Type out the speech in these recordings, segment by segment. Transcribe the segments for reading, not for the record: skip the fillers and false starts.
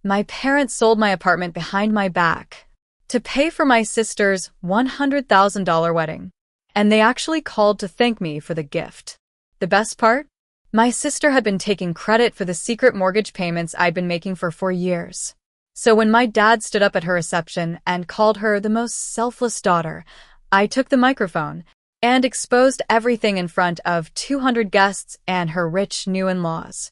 My parents sold my apartment behind my back to pay for my sister's $100,000 wedding. And they actually called to thank me for the gift. The best part? My sister had been taking credit for the secret mortgage payments I'd been making for 4 years. So when my dad stood up at her reception and called her the most selfless daughter, I took the microphone and exposed everything in front of 200 guests and her rich new in-laws.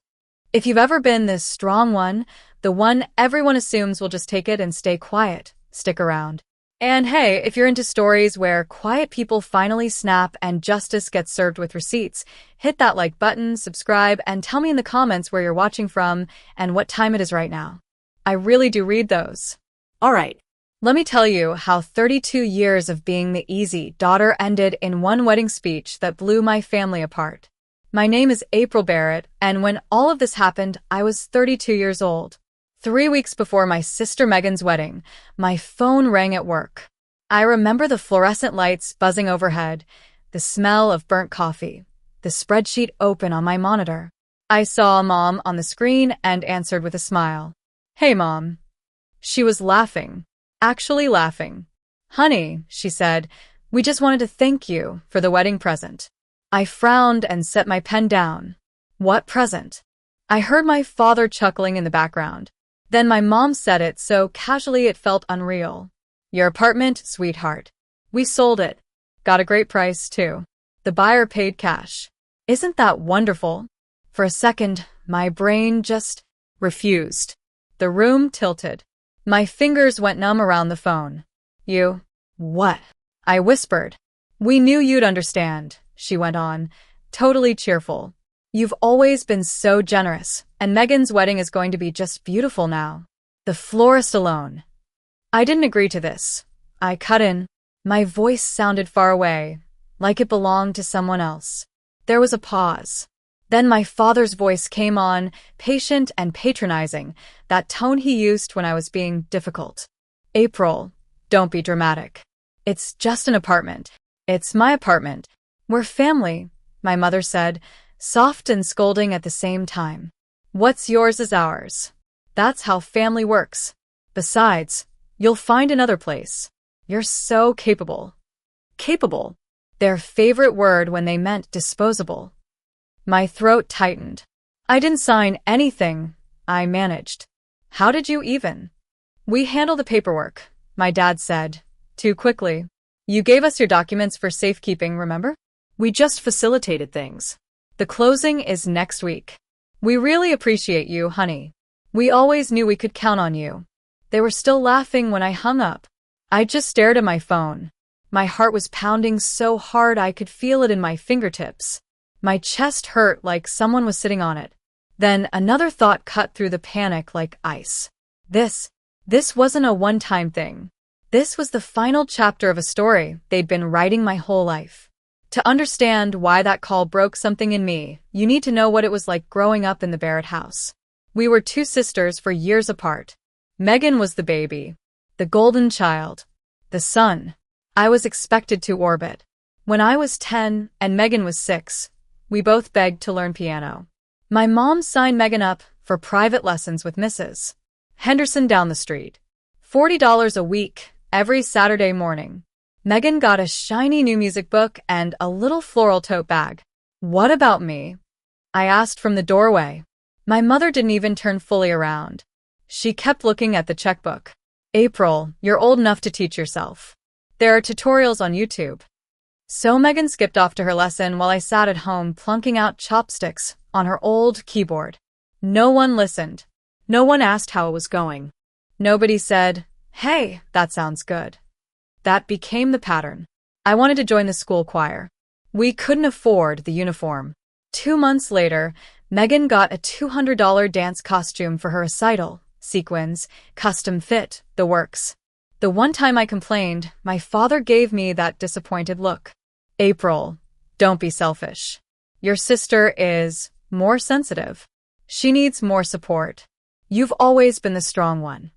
If you've ever been this strong one, the one everyone assumes will just take it and stay quiet, stick around. And hey, if you're into stories where quiet people finally snap and justice gets served with receipts, hit that like button, subscribe, and tell me in the comments where you're watching from and what time it is right now. I really do read those. Alright, let me tell you how 32 years of being the easy daughter ended in one wedding speech that blew my family apart. My name is April Barrett, and when all of this happened, I was 32 years old. 3 weeks before my sister Megan's wedding, my phone rang at work. I remember the fluorescent lights buzzing overhead, the smell of burnt coffee, the spreadsheet open on my monitor. I saw Mom on the screen and answered with a smile. "Hey, Mom." She was laughing, actually laughing. "Honey," she said, "we just wanted to thank you for the wedding present." I frowned and set my pen down. What present? I heard my father chuckling in the background. Then my mom said it so casually it felt unreal. "Your apartment, sweetheart. We sold it. Got a great price, too. The buyer paid cash." Isn't that wonderful? For a second, my brain just refused. The room tilted. My fingers went numb around the phone. "You? What?" I whispered. "We knew you'd understand," she went on, totally cheerful. "You've always been so generous, and Megan's wedding is going to be just beautiful now. The florist alone." I didn't agree to this. I cut in. My voice sounded far away, like it belonged to someone else. There was a pause. Then my father's voice came on, patient and patronizing, that tone he used when I was being difficult. "April, don't be dramatic. It's just an apartment. It's my apartment. We're family," my mother said, soft and scolding at the same time. "What's yours is ours. That's how family works. Besides, you'll find another place. You're so capable." Capable. Their favorite word when they meant disposable. My throat tightened. "I didn't sign anything," I managed. "How did you even?" "We handle the paperwork," my dad said, too quickly. "You gave us your documents for safekeeping, remember? We just facilitated things. The closing is next week. We really appreciate you, honey. We always knew we could count on you." They were still laughing when I hung up. I just stared at my phone. My heart was pounding so hard I could feel it in my fingertips. My chest hurt like someone was sitting on it. Then another thought cut through the panic like ice. This wasn't a one-time thing. This was the final chapter of a story they'd been writing my whole life. To understand why that call broke something in me, you need to know what it was like growing up in the Barrett house. We were two sisters for years apart. Megan was the baby, the golden child, the sun I was expected to orbit. When I was 10 and Megan was 6, we both begged to learn piano. My mom signed Megan up for private lessons with Mrs. Henderson down the street. $40 a week, every Saturday morning. Megan got a shiny new music book and a little floral tote bag. "What about me?" I asked from the doorway. My mother didn't even turn fully around. She kept looking at the checkbook. "April, you're old enough to teach yourself. There are tutorials on YouTube." So Megan skipped off to her lesson while I sat at home plunking out chopsticks on her old keyboard. No one listened. No one asked how it was going. Nobody said, "Hey, that sounds good." That became the pattern. I wanted to join the school choir. We couldn't afford the uniform. 2 months later, Megan got a $200 dance costume for her recital, sequins, custom fit, the works. The one time I complained, my father gave me that disappointed look. "April, don't be selfish. Your sister is more sensitive. She needs more support. You've always been the strong one."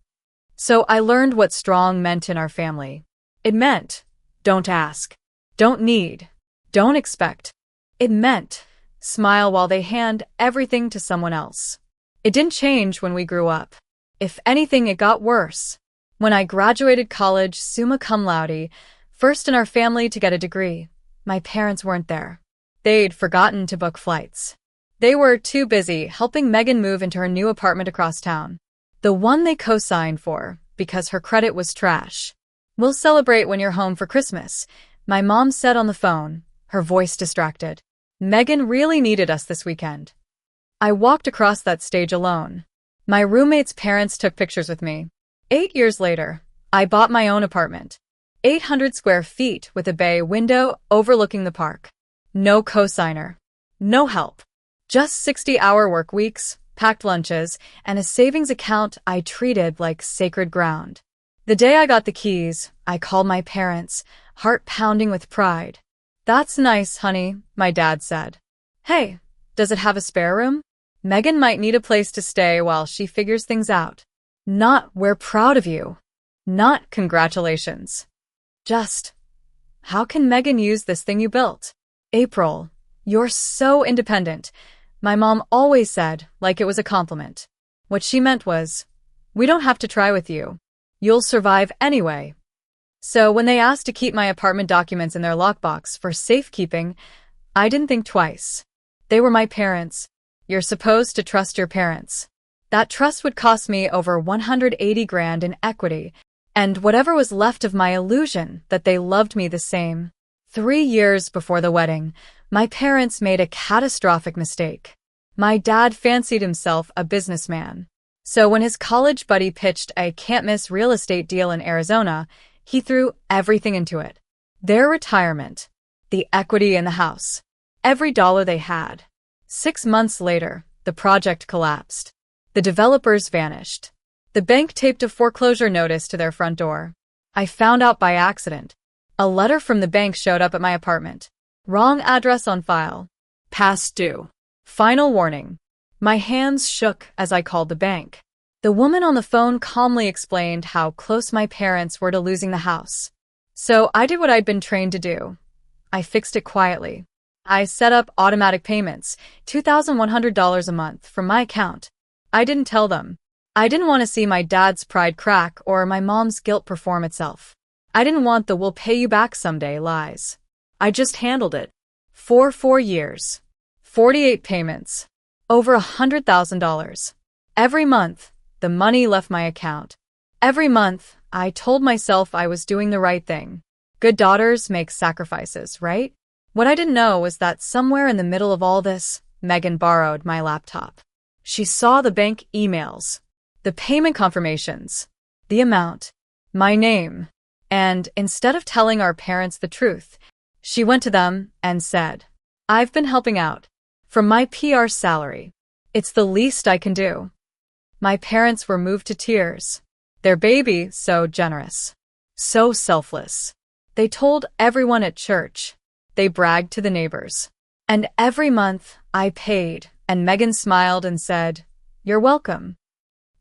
So I learned what strong meant in our family. It meant, don't ask, don't need, don't expect. It meant, smile while they hand everything to someone else. It didn't change when we grew up. If anything, it got worse. When I graduated college summa cum laude, first in our family to get a degree, my parents weren't there. They'd forgotten to book flights. They were too busy helping Megan move into her new apartment across town. The one they co-signed for, because her credit was trash. "We'll celebrate when you're home for Christmas," my mom said on the phone, her voice distracted. Megan really needed us this weekend. I walked across that stage alone. My roommate's parents took pictures with me. 8 years later, I bought my own apartment. 800 square feet with a bay window overlooking the park. No cosigner. No help. Just 60-hour work weeks, packed lunches, and a savings account I treated like sacred ground. The day I got the keys, I called my parents, heart pounding with pride. "That's nice, honey," my dad said. "Hey, does it have a spare room? Megan might need a place to stay while she figures things out." Not "we're proud of you." Not "congratulations." Just, "How can Megan use this thing you built?" "April, you're so independent," my mom always said, like it was a compliment. What she meant was, "We don't have to try with you. You'll survive anyway." So when they asked to keep my apartment documents in their lockbox for safekeeping, I didn't think twice. They were my parents. You're supposed to trust your parents. That trust would cost me over 180 grand in equity, and whatever was left of my illusion that they loved me the same. 3 years before the wedding, my parents made a catastrophic mistake. My dad fancied himself a businessman. So when his college buddy pitched a can't-miss real estate deal in Arizona, he threw everything into it. Their retirement, the equity in the house, every dollar they had. 6 months later, the project collapsed. The developers vanished. The bank taped a foreclosure notice to their front door. I found out by accident. A letter from the bank showed up at my apartment. Wrong address on file. Past due. Final warning. My hands shook as I called the bank. The woman on the phone calmly explained how close my parents were to losing the house. So I did what I'd been trained to do. I fixed it quietly. I set up automatic payments, $2,100 a month from my account. I didn't tell them. I didn't want to see my dad's pride crack or my mom's guilt perform itself. I didn't want the "we'll pay you back someday" lies. I just handled it. For 4 years. 48 payments. Over $100,000. Every month, the money left my account. Every month, I told myself I was doing the right thing. Good daughters make sacrifices, right? What I didn't know was that somewhere in the middle of all this, Megan borrowed my laptop. She saw the bank emails, the payment confirmations, the amount, my name, and instead of telling our parents the truth, she went to them and said, "I've been helping out. From my PR salary. It's the least I can do." My parents were moved to tears. Their baby, so generous. So selfless. They told everyone at church. They bragged to the neighbors. And every month, I paid, and Megan smiled and said, "You're welcome."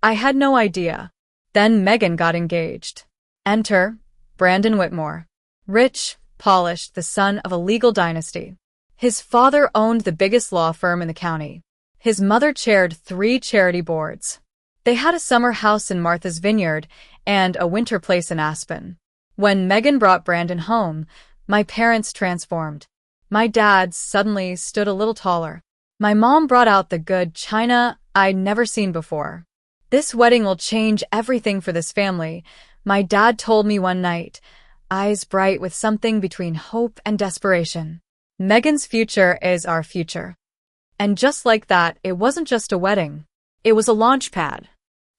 I had no idea. Then Megan got engaged. Enter Brandon Whitmore. Rich, polished, the son of a legal dynasty. His father owned the biggest law firm in the county. His mother chaired 3 charity boards. They had a summer house in Martha's Vineyard and a winter place in Aspen. When Megan brought Brandon home, my parents transformed. My dad suddenly stood a little taller. My mom brought out the good china I'd never seen before. "This wedding will change everything for this family," my dad told me one night, eyes bright with something between hope and desperation. "Megan's future is our future." And just like that, it wasn't just a wedding. It was a launch pad.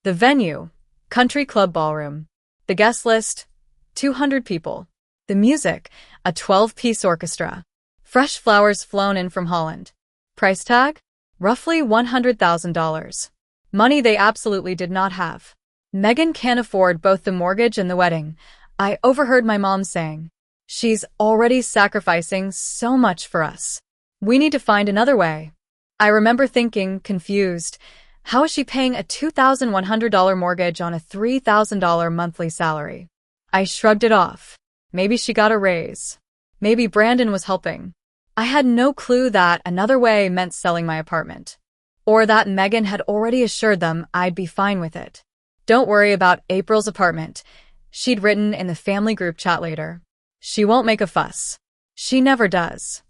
The venue, country club ballroom. The guest list, 200 people. The music, a 12-piece orchestra. Fresh flowers flown in from Holland. Price tag? Roughly $100,000. Money they absolutely did not have. "Megan can't afford both the mortgage and the wedding," I overheard my mom saying. "She's already sacrificing so much for us. We need to find another way." I remember thinking, confused, how is she paying a $2,100 mortgage on a $3,000 monthly salary? I shrugged it off. Maybe she got a raise. Maybe Brandon was helping. I had no clue that another way meant selling my apartment. Or that Megan had already assured them I'd be fine with it. Don't worry about April's apartment, she'd written in the family group chat later. She won't make a fuss. She never does.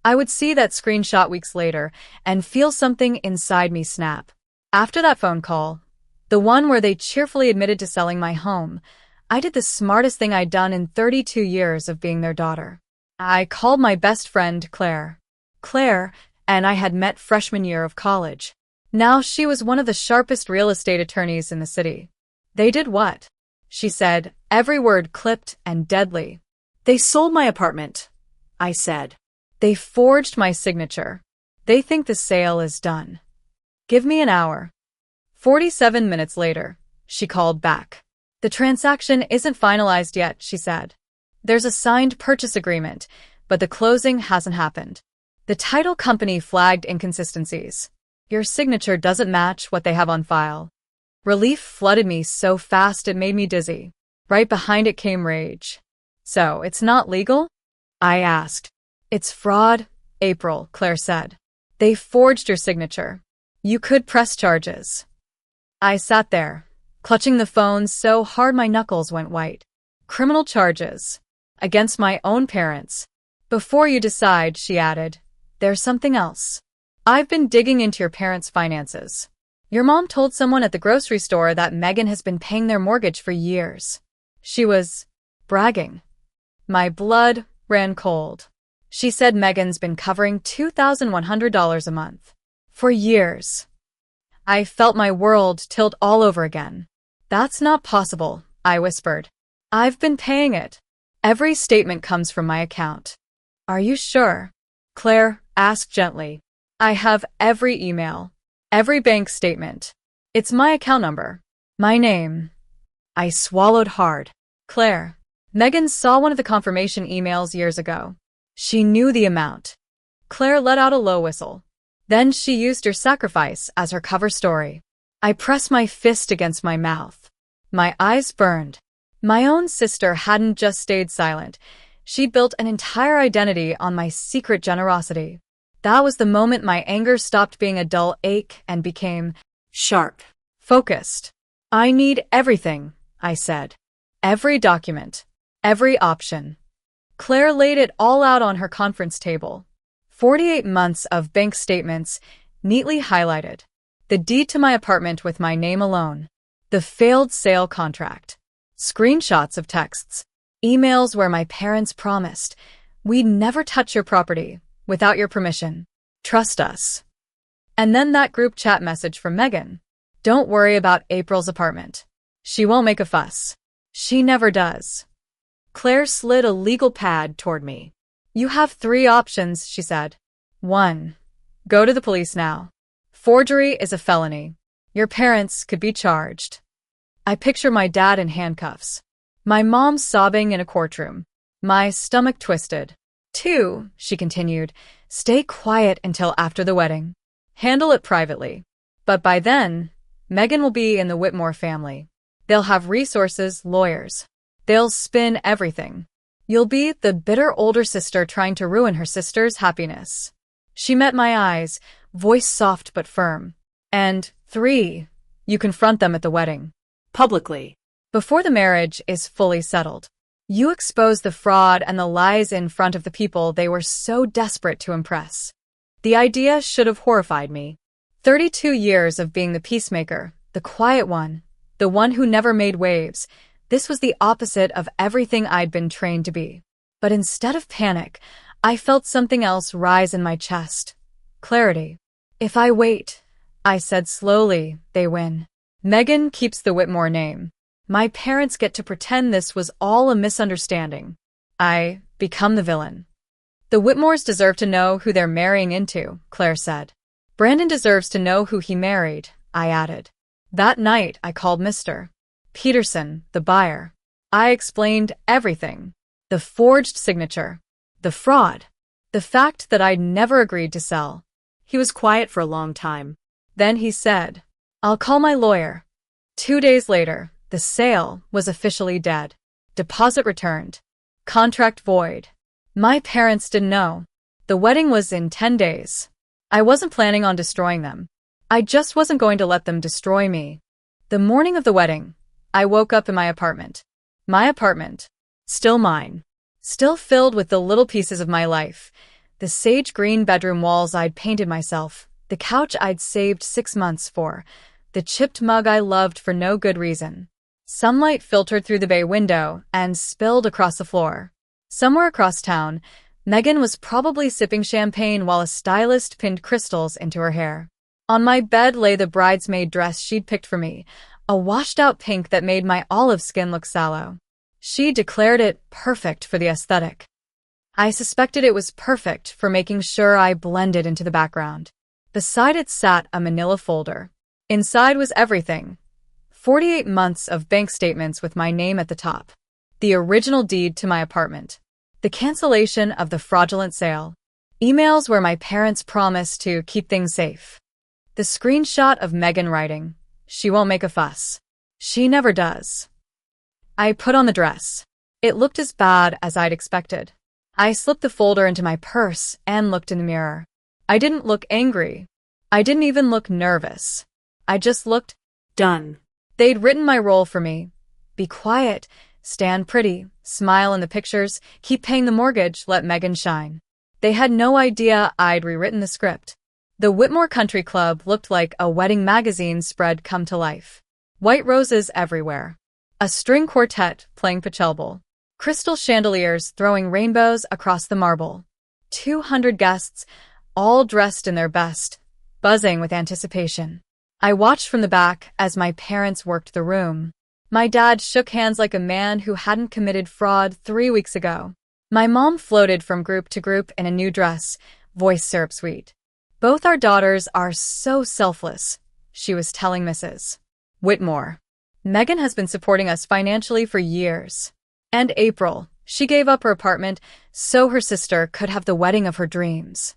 I would see that screenshot weeks later and feel something inside me snap. After that phone call, the one where they cheerfully admitted to selling my home, I did the smartest thing I'd done in 32 years of being their daughter. I called my best friend, Claire. Claire and I had met freshman year of college. Now she was one of the sharpest real estate attorneys in the city. They did what? She said, every word clipped and deadly. They sold my apartment, I said. They forged my signature. They think the sale is done. Give me an hour. 47 minutes later, she called back. The transaction isn't finalized yet, she said. There's a signed purchase agreement, but the closing hasn't happened. The title company flagged inconsistencies. Your signature doesn't match what they have on file. Relief flooded me so fast it made me dizzy. Right behind it came rage. So, it's not legal? I asked. It's fraud, April, Claire said. They forged your signature. You could press charges. I sat there, clutching the phone so hard my knuckles went white. Criminal charges. Against my own parents. Before you decide, she added, there's something else. I've been digging into your parents' finances. Your mom told someone at the grocery store that Megan has been paying their mortgage for years. She was bragging. My blood ran cold. She said Megan's been covering $2,100 a month. For years. I felt my world tilt all over again. That's not possible, I whispered. I've been paying it. Every statement comes from my account. Are you sure? Claire asked gently. I have every email. Every bank statement. It's my account number. My name. I swallowed hard. Claire. Megan saw one of the confirmation emails years ago. She knew the amount. Claire let out a low whistle. Then she used your sacrifice as her cover story. I pressed my fist against my mouth. My eyes burned. My own sister hadn't just stayed silent. She'd built an entire identity on my secret generosity. That was the moment my anger stopped being a dull ache and became sharp, focused. I need everything, I said. Every document. Every option. Claire laid it all out on her conference table. 48 months of bank statements, neatly highlighted. The deed to my apartment with my name alone. The failed sale contract. Screenshots of texts. Emails where my parents promised, we'd never touch your property without your permission. Trust us. And then that group chat message from Megan. Don't worry about April's apartment. She won't make a fuss. She never does. Claire slid a legal pad toward me. You have 3 options, she said. 1. Go to the police now. Forgery is a felony. Your parents could be charged. I picture my dad in handcuffs. My mom sobbing in a courtroom. My stomach twisted. 2, she continued, stay quiet until after the wedding. Handle it privately. But by then, Megan will be in the Whitmore family. They'll have resources, lawyers. They'll spin everything. You'll be the bitter older sister trying to ruin her sister's happiness. She met my eyes, voice soft but firm. And 3, you confront them at the wedding. Publicly. Before the marriage is fully settled. You expose the fraud and the lies in front of the people they were so desperate to impress. The idea should have horrified me. 32 years of being the peacemaker, the quiet one, the one who never made waves. This was the opposite of everything I'd been trained to be. But instead of panic, I felt something else rise in my chest. Clarity. If I wait, I said slowly, they win. Megan keeps the Whitmore name. My parents get to pretend this was all a misunderstanding. I become the villain. The Whitmores deserve to know who they're marrying into, Claire said. Brandon deserves to know who he married, I added. That night, I called Mr. Peterson, the buyer. I explained everything. The forged signature. The fraud. The fact that I'd never agreed to sell. He was quiet for a long time. Then he said, I'll call my lawyer. 2 days later, the sale was officially dead. Deposit returned. Contract void. My parents didn't know. The wedding was in 10 days. I wasn't planning on destroying them. I just wasn't going to let them destroy me. The morning of the wedding, I woke up in my apartment. My apartment. Still mine. Still filled with the little pieces of my life. The sage green bedroom walls I'd painted myself. The couch I'd saved 6 months for. The chipped mug I loved for no good reason. Sunlight filtered through the bay window and spilled across the floor. Somewhere across town, Megan was probably sipping champagne while a stylist pinned crystals into her hair. On my bed lay the bridesmaid dress she'd picked for me, a washed-out pink that made my olive skin look sallow. She declared it perfect for the aesthetic. I suspected it was perfect for making sure I blended into the background. Beside it sat a manila folder. Inside was everything. 48 months of bank statements with my name at the top. The original deed to my apartment. The cancellation of the fraudulent sale. Emails where my parents promised to keep things safe. The screenshot of Megan writing, "She won't make a fuss. She never does." I put on the dress. It looked as bad as I'd expected. I slipped the folder into my purse and looked in the mirror. I didn't look angry. I didn't even look nervous. I just looked done. They'd written my role for me. Be quiet, stand pretty, smile in the pictures, keep paying the mortgage, let Megan shine. They had no idea I'd rewritten the script. The Whitmore Country Club looked like a wedding magazine spread come to life. White roses everywhere. A string quartet playing pachelbel. Crystal chandeliers throwing rainbows across the marble. 200 guests, all dressed in their best, buzzing with anticipation. I watched from the back as my parents worked the room. My dad shook hands like a man who hadn't committed fraud 3 weeks ago. My mom floated from group to group in a new dress, voice syrup sweet. Both our daughters are so selfless, she was telling Mrs. Whitmore. Megan has been supporting us financially for years. And April, she gave up her apartment so her sister could have the wedding of her dreams.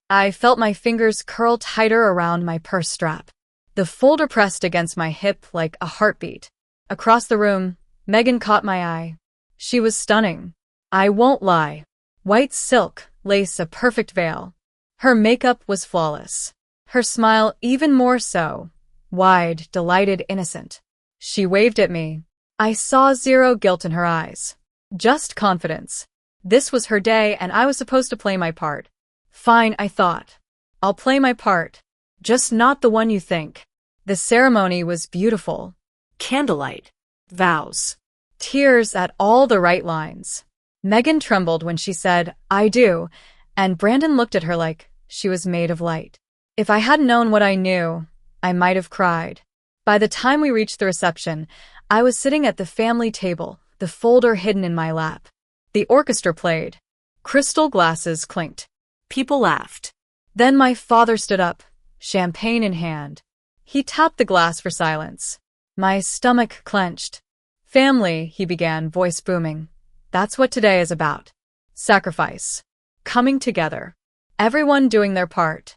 I felt my fingers curl tighter around my purse strap. The folder pressed against my hip like a heartbeat. Across the room, Megan caught my eye. She was stunning. I won't lie. White silk, lace a perfect veil. Her makeup was flawless. Her smile even more so. Wide, delighted, innocent. She waved at me. I saw zero guilt in her eyes. Just confidence. This was her day and I was supposed to play my part. Fine, I thought. I'll play my part. Just not the one you think. The ceremony was beautiful. Candlelight. Vows. Tears at all the right lines. Megan trembled when she said, "I do," and Brandon looked at her like she was made of light. If I hadn't known what I knew, I might have cried. By the time we reached the reception, I was sitting at the family table, the folder hidden in my lap. The orchestra played. Crystal glasses clinked. People laughed. Then my father stood up, champagne in hand. He tapped the glass for silence. My stomach clenched. "Family," he began, voice booming. "That's what today is about. Sacrifice. Coming together. Everyone doing their part."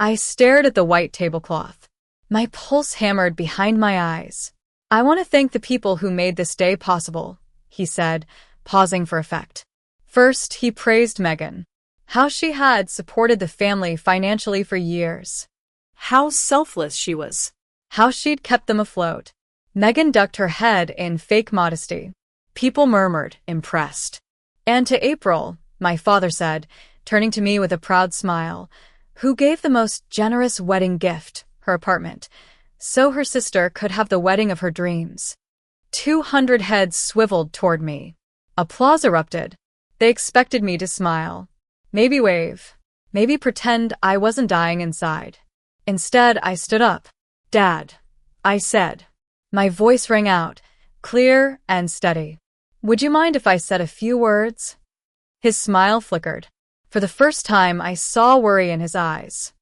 I stared at the white tablecloth. My pulse hammered behind my eyes. "I want to thank the people who made this day possible," he said, pausing for effect. First, he praised Megan. How she had supported the family financially for years. How selfless she was. How she'd kept them afloat. Megan ducked her head in fake modesty. People murmured, impressed. And to April, my father said, turning to me with a proud smile, who gave the most generous wedding gift, her apartment, so her sister could have the wedding of her dreams. 200 heads swiveled toward me. Applause erupted. They expected me to smile. Maybe wave. Maybe pretend I wasn't dying inside. Instead, I stood up. "Dad," I said. My voice rang out, clear and steady. "Would you mind if I said a few words?" His smile flickered. For the first time, I saw worry in his eyes.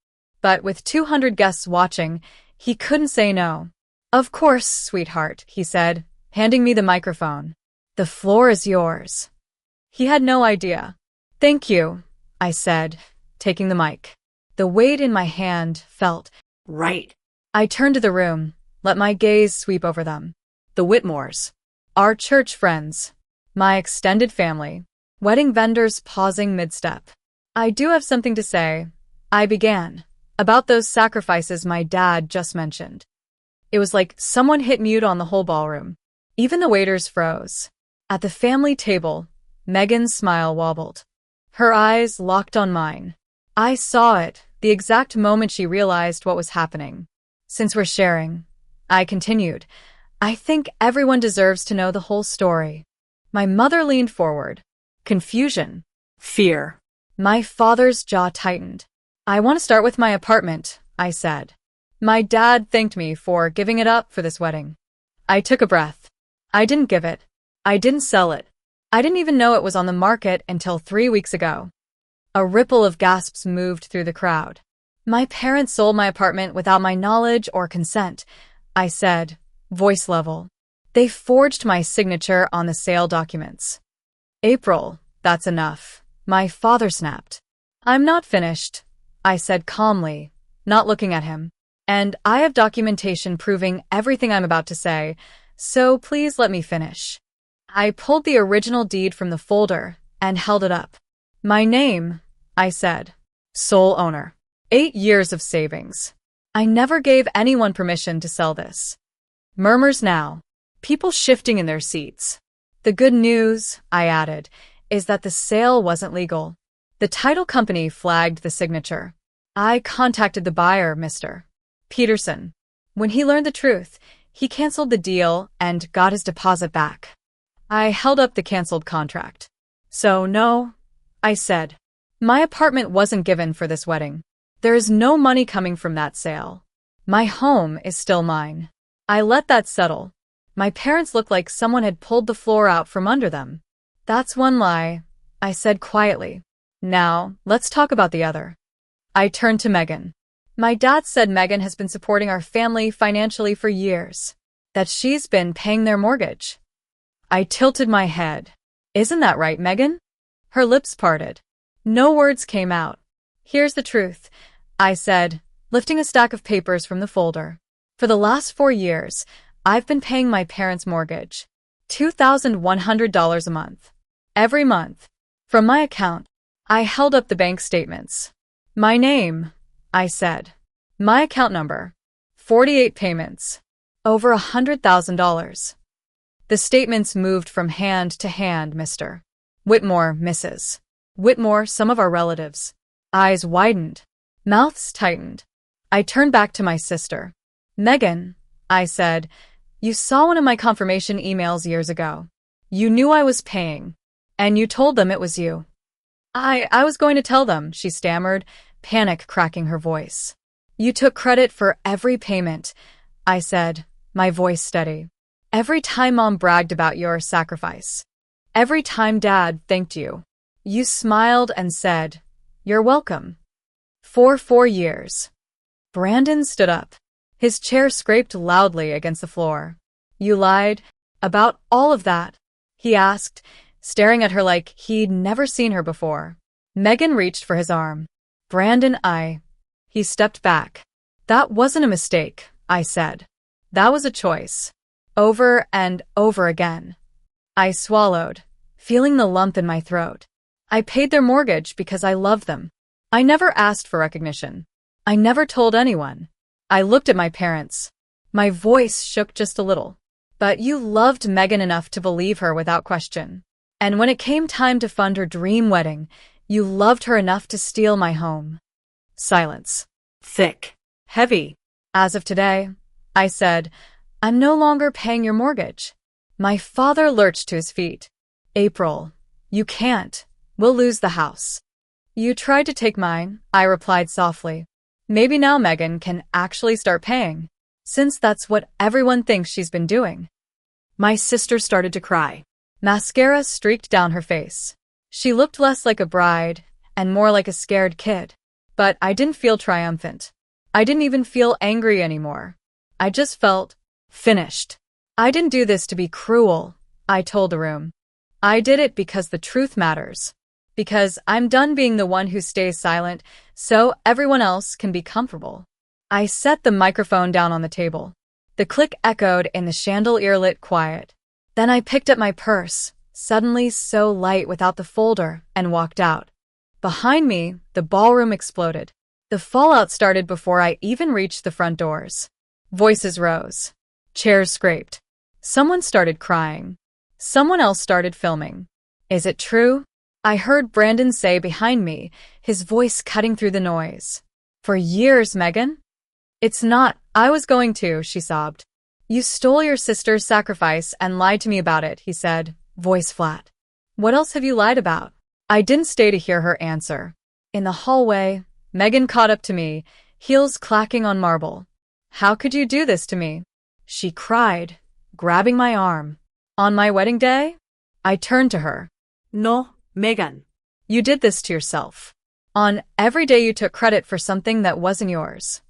But with 200 guests watching, he couldn't say no. "Of course, sweetheart," he said, handing me the microphone. "The floor is yours." He had no idea. "Thank you," I said, taking the mic. The weight in my hand felt right. I turned to the room, let my gaze sweep over them. The Whitmores. Our church friends. My extended family. Wedding vendors pausing mid-step. "I do have something to say," I began, "about those sacrifices my dad just mentioned. It was like someone hit mute on the whole ballroom. Even the waiters froze. At the family table, Megan's smile wobbled. Her eyes locked on mine. I saw it, the exact moment she realized what was happening. Since we're sharing, I continued, I think everyone deserves to know the whole story. My mother leaned forward. Confusion. Fear. My father's jaw tightened. I want to start with my apartment, I said. My dad thanked me for giving it up for this wedding. I took a breath. I didn't give it. I didn't sell it. I didn't even know it was on the market until 3 weeks ago. A ripple of gasps moved through the crowd. My parents sold my apartment without my knowledge or consent, I said, voice level. They forged my signature on the sale documents. April, that's enough. My father snapped. I'm not finished, I said calmly, not looking at him. And I have documentation proving everything I'm about to say, so please let me finish. I pulled the original deed from the folder and held it up. My name, I said. Sole owner. 8 years of savings. I never gave anyone permission to sell this. Murmurs now. People shifting in their seats. The good news, I added, is that the sale wasn't legal. The title company flagged the signature. I contacted the buyer, Mr. Peterson. When he learned the truth, he canceled the deal and got his deposit back. I held up the canceled contract. So no, I said. My apartment wasn't given for this wedding. There is no money coming from that sale. My home is still mine. I let that settle. My parents looked like someone had pulled the floor out from under them. That's one lie, I said quietly. Now, let's talk about the other. I turned to Megan. My dad said Megan has been supporting our family financially for years. That she's been paying their mortgage. I tilted my head. Isn't that right, Megan? Her lips parted. No words came out. Here's the truth, I said, lifting a stack of papers from the folder. For the last 4 years, I've been paying my parents' mortgage. $2,100 a month. Every month. From my account. I held up the bank statements. My name, I said. My account number. 48 payments. Over $100,000. The statements moved from hand to hand, Mr. Whitmore, Mrs. Whitmore, some of our relatives. Eyes widened. Mouths tightened. I turned back to my sister. Megan, I said, you saw one of my confirmation emails years ago. You knew I was paying. And you told them it was you. I was going to tell them, she stammered, panic cracking her voice. You took credit for every payment, I said, my voice steady. Every time Mom bragged about your sacrifice. Every time Dad thanked you. You smiled and said, you're welcome. For 4 years. Brandon stood up. His chair scraped loudly against the floor. You lied about all of that? He asked, staring at her like he'd never seen her before. Megan reached for his arm. Brandon, He stepped back. That wasn't a mistake, I said. That was a choice. Over and over again. I swallowed, feeling the lump in my throat. I paid their mortgage because I loved them. I never asked for recognition. I never told anyone. I looked at my parents. My voice shook just a little. But you loved Megan enough to believe her without question. And when it came time to fund her dream wedding, you loved her enough to steal my home. Silence. Thick. Heavy. As of today, I said, I'm no longer paying your mortgage. My father lurched to his feet. April, you can't. We'll lose the house. You tried to take mine, I replied softly. Maybe now Megan can actually start paying, since that's what everyone thinks she's been doing. My sister started to cry. Mascara streaked down her face. She looked less like a bride and more like a scared kid. But I didn't feel triumphant. I didn't even feel angry anymore. I just felt finished. I didn't do this to be cruel, I told the room. I did it because the truth matters. Because I'm done being the one who stays silent, so everyone else can be comfortable. I set the microphone down on the table. The click echoed in the chandelier-lit quiet. Then I picked up my purse, suddenly so light without the folder, and walked out. Behind me, the ballroom exploded. The fallout started before I even reached the front doors. Voices rose. Chairs scraped. Someone started crying. Someone else started filming. Is it true? I heard Brandon say behind me, his voice cutting through the noise. For years, Megan? It's not. I was going to, she sobbed. You stole your sister's sacrifice and lied to me about it, he said, voice flat. What else have you lied about? I didn't stay to hear her answer. In the hallway, Megan caught up to me, heels clacking on marble. How could you do this to me? She cried, grabbing my arm. On my wedding day? I turned to her. No, Megan. You did this to yourself. On every day you took credit for something that wasn't yours.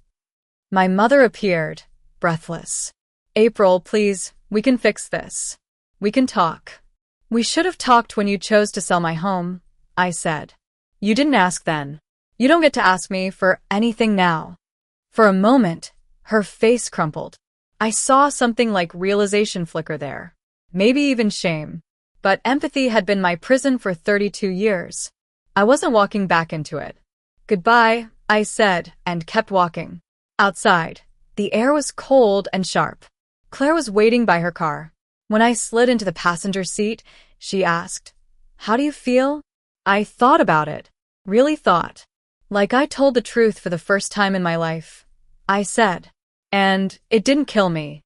My mother appeared, breathless. April, please, we can fix this. We can talk. We should have talked when you chose to sell my home, I said. You didn't ask then. You don't get to ask me for anything now. For a moment, her face crumpled. I saw something like realization flicker there. Maybe even shame. But empathy had been my prison for 32 years. I wasn't walking back into it. Goodbye, I said, and kept walking. Outside, the air was cold and sharp. Claire was waiting by her car. When I slid into the passenger seat, she asked, How do you feel? I thought about it. Really thought. Like I told the truth for the first time in my life. I said. And it didn't kill me.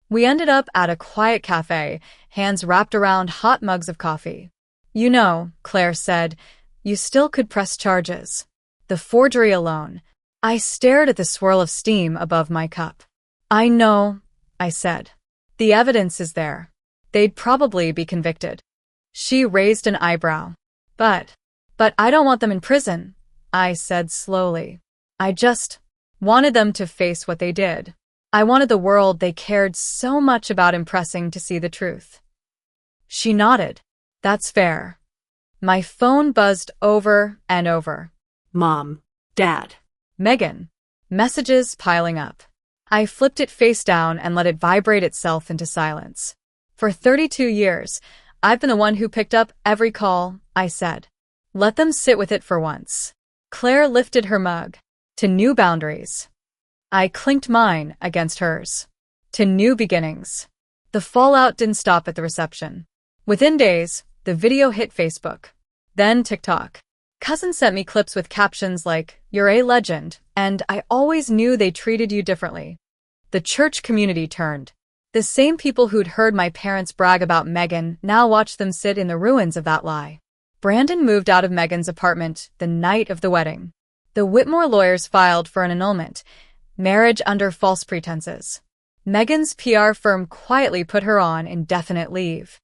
We ended up at a quiet cafe, hands wrapped around hot mugs of coffee. You know, Claire said, you still could press charges. The forgery alone. I stared at the swirl of steam above my cup. I know, I said. The evidence is there. They'd probably be convicted. She raised an eyebrow. But I don't want them in prison, I said slowly. I just wanted them to face what they did. I wanted the world they cared so much about impressing to see the truth. She nodded. That's fair. My phone buzzed over and over. Mom. Dad. Megan. Messages piling up. I flipped it face down and let it vibrate itself into silence. For 32 years, I've been the one who picked up every call, I said. Let them sit with it for once. Claire lifted her mug. To new boundaries. I clinked mine against hers. To new beginnings. The fallout didn't stop at the reception. Within days, the video hit Facebook. Then TikTok. Cousin sent me clips with captions like, You're a legend, and I always knew they treated you differently. The church community turned. The same people who'd heard my parents brag about Megan now watched them sit in the ruins of that lie. Brandon moved out of Megan's apartment the night of the wedding. The Whitmore lawyers filed for an annulment, marriage under false pretenses. Megan's PR firm quietly put her on indefinite leave.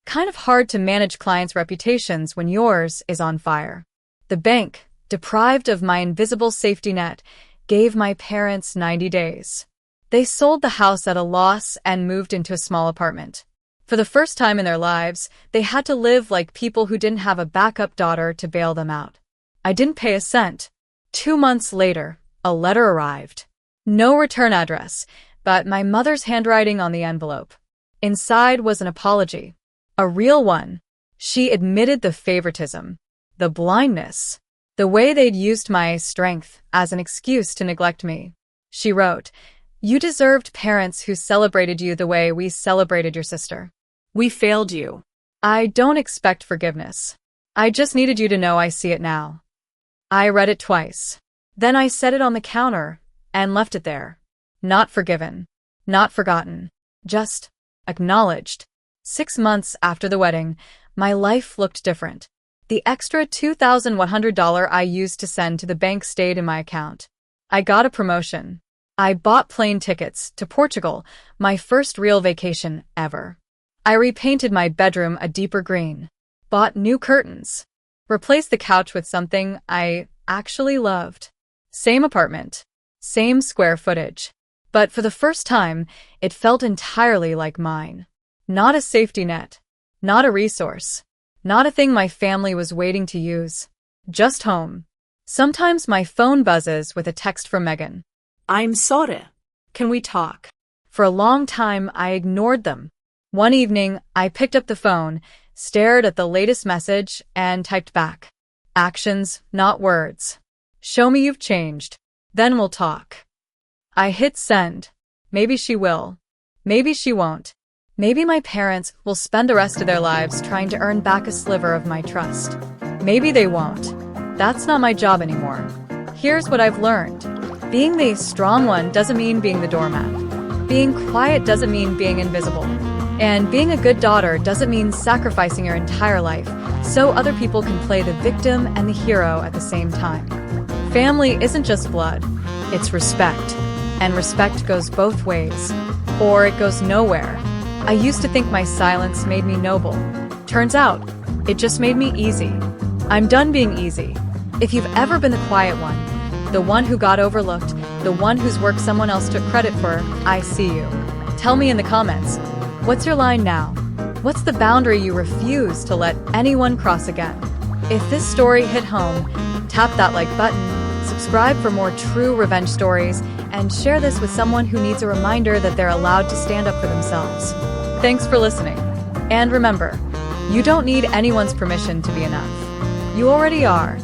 Kind of hard to manage clients' reputations when yours is on fire. The bank, deprived of my invisible safety net, gave my parents 90 days. They sold the house at a loss and moved into a small apartment. For the first time in their lives, they had to live like people who didn't have a backup daughter to bail them out. I didn't pay a cent. 2 months later, a letter arrived. No return address, but my mother's handwriting on the envelope. Inside was an apology. A real one. She admitted the favoritism, the blindness, the way they'd used my strength as an excuse to neglect me. She wrote, You deserved parents who celebrated you the way we celebrated your sister. We failed you. I don't expect forgiveness. I just needed you to know I see it now. I read it twice. Then I set it on the counter and left it there. Not forgiven. Not forgotten. Just acknowledged. 6 months after the wedding, my life looked different. The extra $2,100 I used to send to the bank stayed in my account. I got a promotion. I bought plane tickets to Portugal, my first real vacation ever. I repainted my bedroom a deeper green. Bought new curtains. Replaced the couch with something I actually loved. Same apartment. Same square footage. But for the first time, it felt entirely like mine. Not a safety net. Not a resource. Not a thing my family was waiting to use. Just home. Sometimes my phone buzzes with a text from Megan. I'm sorry. Can we talk? For a long time, I ignored them. One evening, I picked up the phone, stared at the latest message, and typed back. Actions, not words. Show me you've changed. Then we'll talk. I hit send. Maybe she will. Maybe she won't. Maybe my parents will spend the rest of their lives trying to earn back a sliver of my trust. Maybe they won't. That's not my job anymore. Here's what I've learned. Being the strong one doesn't mean being the doormat. Being quiet doesn't mean being invisible. And being a good daughter doesn't mean sacrificing your entire life so other people can play the victim and the hero at the same time. Family isn't just blood, it's respect. And respect goes both ways. Or it goes nowhere. I used to think my silence made me noble. Turns out, it just made me easy. I'm done being easy. If you've ever been the quiet one, the one who got overlooked, the one whose work someone else took credit for, I see you. Tell me in the comments, what's your line now? What's the boundary you refuse to let anyone cross again? If this story hit home, tap that like button, subscribe for more true revenge stories, and share this with someone who needs a reminder that they're allowed to stand up for themselves. Thanks for listening. And remember, you don't need anyone's permission to be enough. You already are.